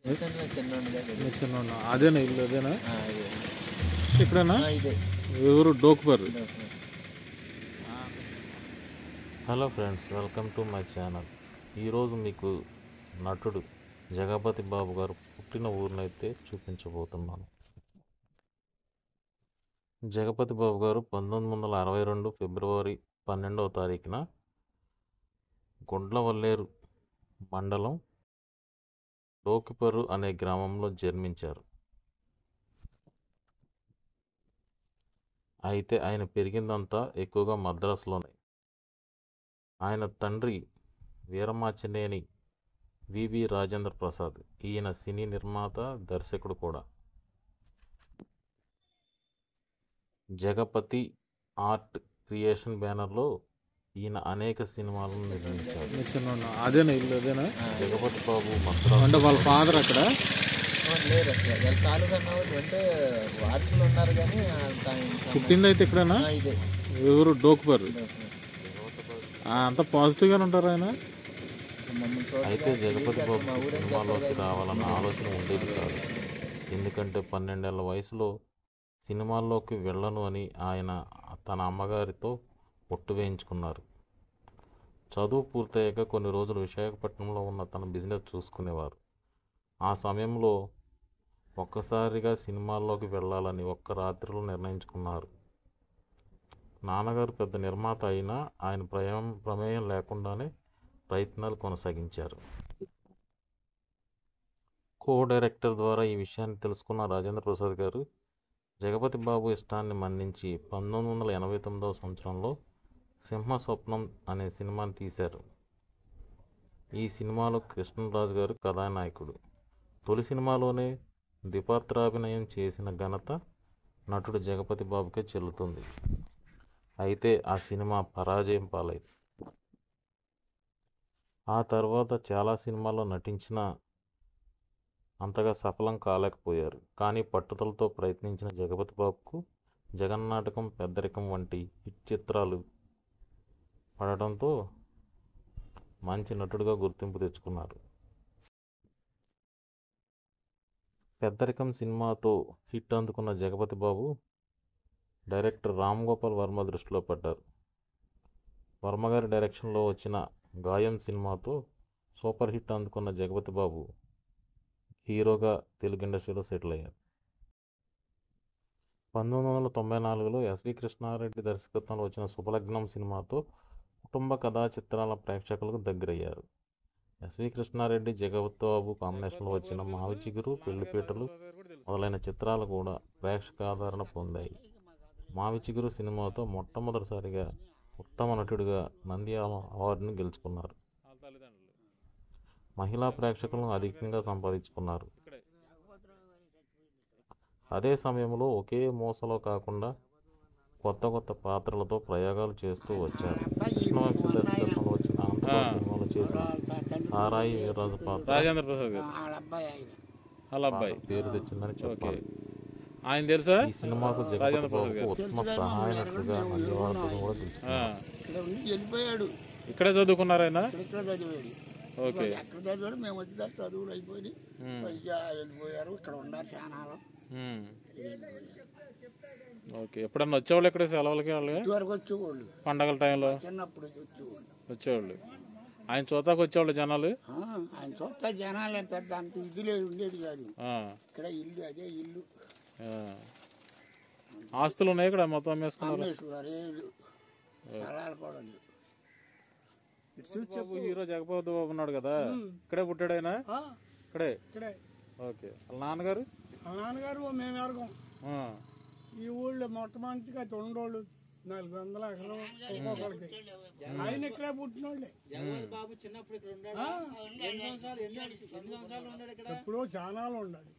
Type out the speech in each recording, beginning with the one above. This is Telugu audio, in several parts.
చిన్న అదేనా ఇల్లు అదేనా ఇక్కడనా ఎవరు డోక్బర్. Hello friends, welcome to my channel. ఈరోజు మీకు నటుడు జగపతి బాబు గారు పుట్టిన ఊరినైతే చూపించబోతున్నాను. జగపతి బాబు గారు 1962 ఫిబ్రవరి 12వ తారీఖున గుండ్లవల్లేరు మండలం డోకిపర్రు అనే గ్రామంలో జన్మించారు. అయితే ఆయన పెరిగిందంతా ఎక్కువగా మద్రాసులోనే. ఆయన తండ్రి వీరమాచినేని వివి రాజేంద్ర ప్రసాద్. ఈయన సినీ నిర్మాత, దర్శకుడు కూడా. జగపతి ఆర్ట్ క్రియేషన్ బ్యానర్లో ఈయన అనేక సినిమాలను నిర్మించారు. అదేనా ఇల్లు అదేనా జగపతి బాబు మద్రాసు అంటే వాళ్ళ ఫాదర్ అక్కడ లేరు అసలు తాలూకా అంటే వారసులు ఉన్నారు కానీ పుట్టింది అయితే ఇక్కడనా ఎవరు డోక్బర్. అంత పాజిటివ్ గానే ఉంటారు ఆయన. అయితే జగపతి బాబు సినిమాలోకి రావాలన్న ఆలోచన ఉండేది కాదు. ఎందుకంటే 12 ఏళ్ల వయసులో సినిమాల్లోకి వెళ్ళను అని ఆయన తన అమ్మగారితో ఒట్టు వేయించుకున్నారు. చదువు పూర్తయ్యాక కొన్ని రోజులు విశాఖపట్నంలో ఉన్న తన బిజినెస్ చూసుకునేవారు. ఆ సమయంలో ఒక్కసారిగా సినిమాల్లోకి వెళ్ళాలని ఒక్క రాత్రిలో నిర్ణయించుకున్నారు. నాన్నగారు పెద్ద నిర్మాత అయినా ఆయన ప్రమేయం లేకుండానే ప్రయత్నాలు కొనసాగించారు. కో డైరెక్టర్ ద్వారా ఈ విషయాన్ని తెలుసుకున్న రాజేంద్ర ప్రసాద్ గారు జగపతి బాబు ఇష్టాన్ని మన్నించి 1989వ సంవత్సరంలో సింహస్వప్నం అనే సినిమాని తీశారు. ఈ సినిమాలో కృష్ణరాజు గారు కథానాయకుడు. తొలి సినిమాలోనే ద్విపాత్రాభినయం చేసిన ఘనత నటుడు జగపతి బాబుకే చెల్లుతుంది. అయితే ఆ సినిమా పరాజయం పాలైంది. ఆ తర్వాత చాలా సినిమాల్లో నటించినా అంతగా సఫలం కాలేకపోయారు. కానీ పట్టుదలతో ప్రయత్నించిన జగపతి బాబుకు జగన్నాటకం, పెద్దరికం వంటి హిట్ చిత్రాలు పడటంతో మంచి నటుడుగా గుర్తింపు తెచ్చుకున్నారు. పెద్దరికం సినిమాతో హిట్ అందుకున్న జగపతి బాబు డైరెక్టర్ రామ్ గోపాల్ వర్మ దృష్టిలో పడ్డారు. వర్మగారి డైరెక్షన్లో వచ్చిన గాయం సినిమాతో సూపర్ హిట్ అందుకున్న జగపతి బాబు హీరోగా తెలుగు ఇండస్ట్రీలో సెటిల్ అయ్యారు. 1994లో ఎస్వి కృష్ణారెడ్డి దర్శకత్వంలో వచ్చిన శుభలగ్నం సినిమాతో కుటుంబ కథా చిత్రాల ప్రేక్షకులకు దగ్గరయ్యారు. ఎస్వి కృష్ణారెడ్డి, జగపతి బాబు కాంబినేషన్లో వచ్చిన మావి చిగురు, పెళ్లిపీటలు మొదలైన చిత్రాలు కూడా ప్రేక్షక ఆదరణ పొందాయి. మావి చిగురు సినిమాతో మొట్టమొదటిసారిగా ఉత్తమ నటుడిగా నంది అవార్డును గెలుచుకున్నారు. మహిళా ప్రేక్షకులను అధికంగా సంపాదించుకున్నారు. అదే సమయంలో ఒకే మోసలో కాకుండా కొత్త పాత్రలతో ప్రయోగాలు చేస్తూ వచ్చారు. కృష్ణవంశీ దర్శకత్వంలో వచ్చిన అనంతబాబు సినిమాలో చేసిన హారాయి వీర్రాజు పాత్ర రాజేంద్ర ప్రసాద్ గారు వాళ్ళ అబ్బాయి పేరు తెచ్చిందని చెప్పాలి. ఆయన తెలుసా? ఈ సినిమాకు జగపతి బాబుకు ఉత్తమ సహాయ నటుడిగా నంది అవార్డును కూడా గెలుచుకున్నారు. ఇక్కడే చదువుకున్నారు ఆయన. ఓకే, ఎక్కడ చదివాడు మేము వచ్చి చదువులు అయిపోయి వెళ్ళిపోయారు. ఇక్కడ ఉన్నారు చాలా. ఓకే, ఎప్పుడన్నా వచ్చేవాళ్ళు ఇక్కడ సెలవులకి? వరకు వచ్చేవాళ్ళు పండగల టైంలో చిన్నప్పుడు వచ్చేవాళ్ళు. ఆయన చూతాకు వచ్చేవాళ్ళు జనాలు. ఆయన చూస్తా జనాలు పెద్ద అంత ఇదిలే ఉండేది కాదు. ఇక్కడ ఇల్లు, అదే ఇల్లు. ఆస్తులు ఉన్నాయి ఇక్కడ, మొత్తం అమ్మేసుకున్నారు. హీరో జగపతి బాబు ఉన్నాడు కదా, ఇక్కడే పుట్టాడు ఆయన. ఇక్కడే. ఓకే, వాళ్ళ నాన్నగారు? నాన్నగారు మేము ఎరగం. ఈ ఊళ్ళో మొట్టమొదటిగా 2 400 ఎకరాలు ఒక్కొక్కడికి. ఆయన ఇక్కడే పుట్టినోళ్ళే. ఎప్పుడో చాలా ఉండాలి.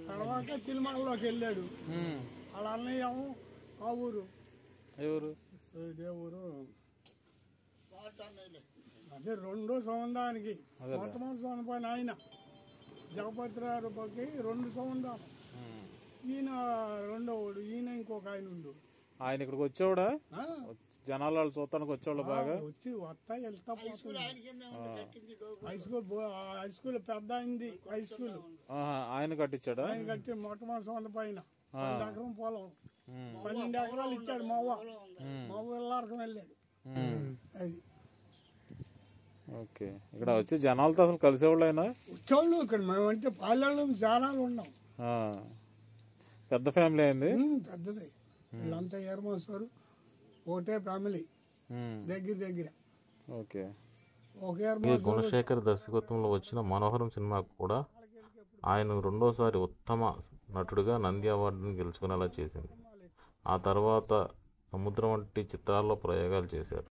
తర్వాత సినిమాల్లోకి వెళ్ళాడు. వాళ్ళ అన్నయ్య ఆ ఊరు. ఇదే ఊరు. అదే 2వ సంవత్సరానికి మొట్టమొదటి సంవత్సరం ఆయన జగపతి రావుకి 2 సంవత్సరాలు. ఈయన 2వ వాడు. ఈయన ఇంకొక ఆయన ఉండు. ఆయన ఇక్కడికి వచ్చేవాడా జనాలు వాళ్ళు చూడటానికి వచ్చేవాళ్ళు బాగా. వచ్చి వస్తాయి వెళ్తా హై స్కూల్ పోతుంది. ఆయన కింద ఉంది కట్టింది డోకు. హై స్కూల్ పెద్ద అయింది. హై స్కూల్ ఆయన కట్టించాడా? ఆయన కట్టి మొట్టమొదటి వంద పైన 12 ఎకరం పొలం 12 ఎకరాలు ఇచ్చాడు మావ. మావ వెళ్ళారకం వెళ్ళాడు. అది ఓకే. ఇక్కడ వచ్చి జనాలతో అసలు కలిసేవాళ్ళు ఆయన? వచ్చేవాళ్ళు ఇక్కడ మేమంటే పాలెళ్ళు జనాలు ఉన్నాం. పెద్ద ఫ్యామిలీ అయింది. పెద్దది. వీళ్ళంతా ఏర్మోసారు ఒకటే ఫ్యామిలీ దగ్గర. ఓకే. ఒకే గుణశేఖర్ దర్శకత్వంలో వచ్చిన మనోహరం సినిమాకు కూడా ఆయన రెండోసారి ఉత్తమ నటుడిగా నంది అవార్డుని గెలుచుకునేలా చేసింది. ఆ తర్వాత సముద్రం వంటి చిత్రాల్లో ప్రయోగాలు చేశారు.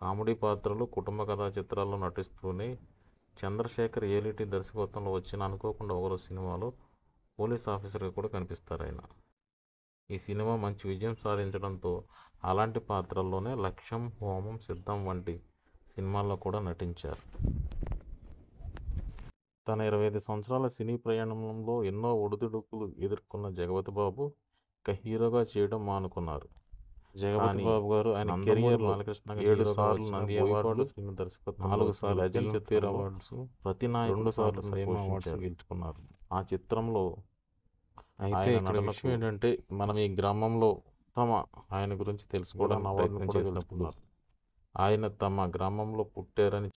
కామెడీ పాత్రలు, కుటుంబ కథా చిత్రాల్లో నటిస్తూనే చంద్రశేఖర్ ఏలిటి దర్శకత్వంలో వచ్చిన అనుకోకుండా ఒకరు సినిమాలో పోలీస్ ఆఫీసర్గా కూడా కనిపిస్తారు ఆయన. ఈ సినిమా మంచి విజయం సాధించడంతో అలాంటి పాత్రల్లోనే లక్ష్యం, హోమం, సిద్ధం వంటి సినిమాల్లో కూడా నటించారు. తన 25 సంవత్సరాల సినీ ప్రయాణంలో ఎన్నో ఒడిదుడుకులు ఎదుర్కొన్న జగపతి బాబు ఇక హీరోగా చేయడం మానుకున్నారు. జగపతి బాబు గారు ఆయన కెరియర్ బాలకృష్ణ 7 సార్లు నంది అవార్డులు, దర్శకత్వం 4 సార్లు అజయ్ చిత్తూరు అవార్డ్స్, ప్రతి నాయకుడు 2 సార్లు ప్రేమ అవార్డ్స్ గెలుచుకున్నారు. ఆ చిత్రంలో అయితే ఇక్కడ విషయం ఏంటంటే మనం ఈ గ్రామంలో ఆయన గురించి తెలుసుకోవడానికి ప్రయత్నం చేసినప్పుడు ఆయన తమ గ్రామంలో పుట్టారని